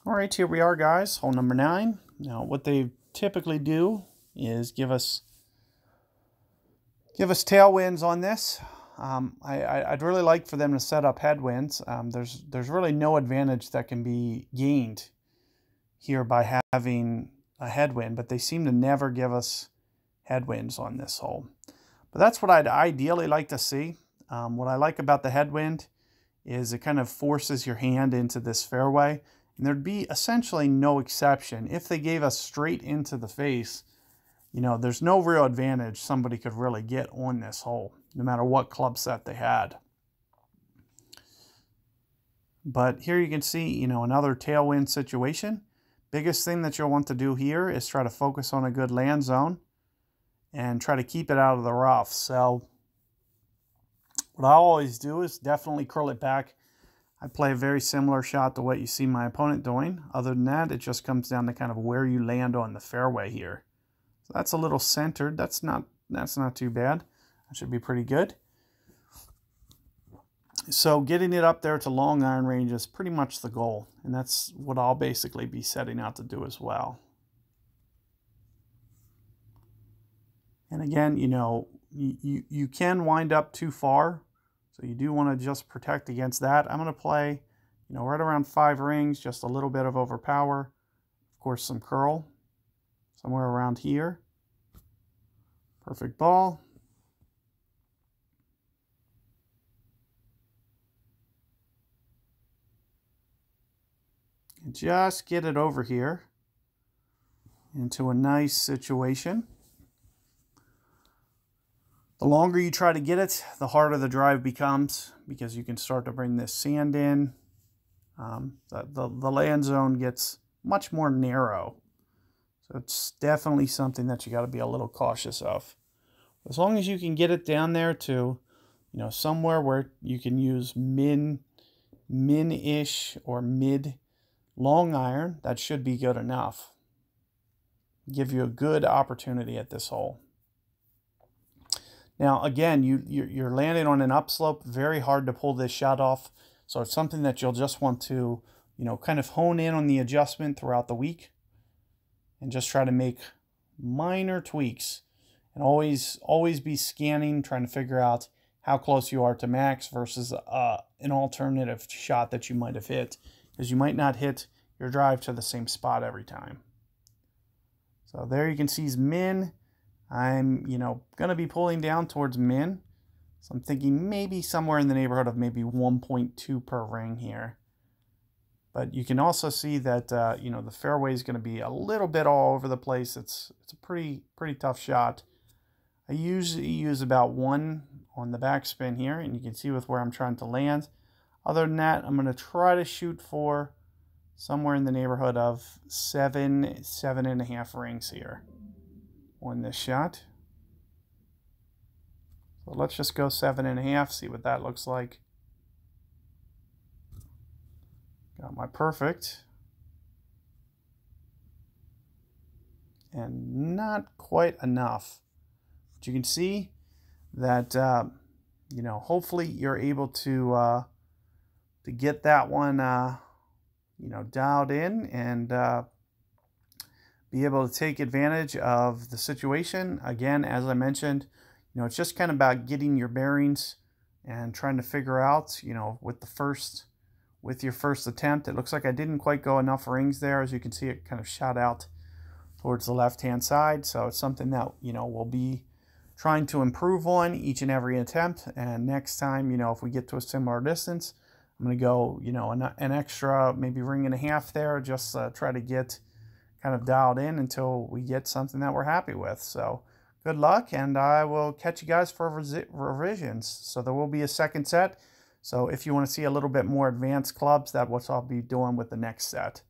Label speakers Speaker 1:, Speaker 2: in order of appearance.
Speaker 1: All right, here we are, guys. Hole number 9. Now, what they typically do is give us tailwinds on this. I'd really like for them to set up headwinds. There's really no advantage that can be gained here by having a headwind, but they seem to never give us headwinds on this hole. But that's what I'd ideally like to see. What I like about the headwind is it kind of forces your hand into this fairway, and there'd be essentially no exception. If they gave us straight into the face, you know, there's no real advantage somebody could really get on this hole, no matter what club set they had. But here you can see, you know, another tailwind situation. Biggest thing that you'll want to do here is try to focus on a good land zone and try to keep it out of the rough. So what I always do is definitely curl it back. I play a very similar shot to what you see my opponent doing. Other than that, it just comes down to kind of where you land on the fairway here. So that's a little centered. That's not too bad. That should be pretty good. So getting it up there to long iron range is pretty much the goal, and that's what I'll basically be setting out to do as well. And again, you know, you can wind up too far, so you do want to just protect against that. I'm going to play, you know, right around 5 rings, just a little bit of overpower. Of course, some curl somewhere around here. Perfect ball. And just get it over here into a nice situation. The longer you try to get it, the harder the drive becomes, because you can start to bring this sand in. The land zone gets much more narrow. So it's definitely something that you got to be a little cautious of. As long as you can get it down there to, you know, somewhere where you can use min-ish or mid long iron, that should be good enough. Give you a good opportunity at this hole. Now, again, you're landing on an upslope, very hard to pull this shot off. So it's something that you'll just want to, you know, kind of hone in on the adjustment throughout the week and just try to make minor tweaks. And always be scanning, trying to figure out how close you are to max versus an alternative shot that you might have hit, because you might not hit your drive to the same spot every time. So there you can see is min. I'm, you know, going to be pulling down towards min. So I'm thinking maybe somewhere in the neighborhood of maybe 1.2 per ring here. But you can also see that, you know, the fairway is going to be a little bit all over the place. It's a pretty tough shot. I usually use about 1 on the backspin here, and you can see with where I'm trying to land. Other than that, I'm going to try to shoot for somewhere in the neighborhood of 7.5 rings here on this shot. So let's just go 7.5, see what that looks like. Got my perfect. And not quite enough. But you can see that, you know, hopefully you're able to get that one, you know, dialed in and be able to take advantage of the situation. Again, as I mentioned, you know, it's just kind of about getting your bearings and trying to figure out, you know, with your first attempt. It looks like I didn't quite go enough rings there. As you can see, it kind of shot out towards the left-hand side. So it's something that, you know, we'll be trying to improve on each and every attempt. And next time, you know, if we get to a similar distance, I'm going to go, you know, an extra maybe 1.5 rings there, just try to get kind of dialed in until we get something that we're happy with. So good luck, and I will catch you guys for revisions. So there will be a second set. So if you want to see a little bit more advanced clubs, that's what I'll be doing with the next set.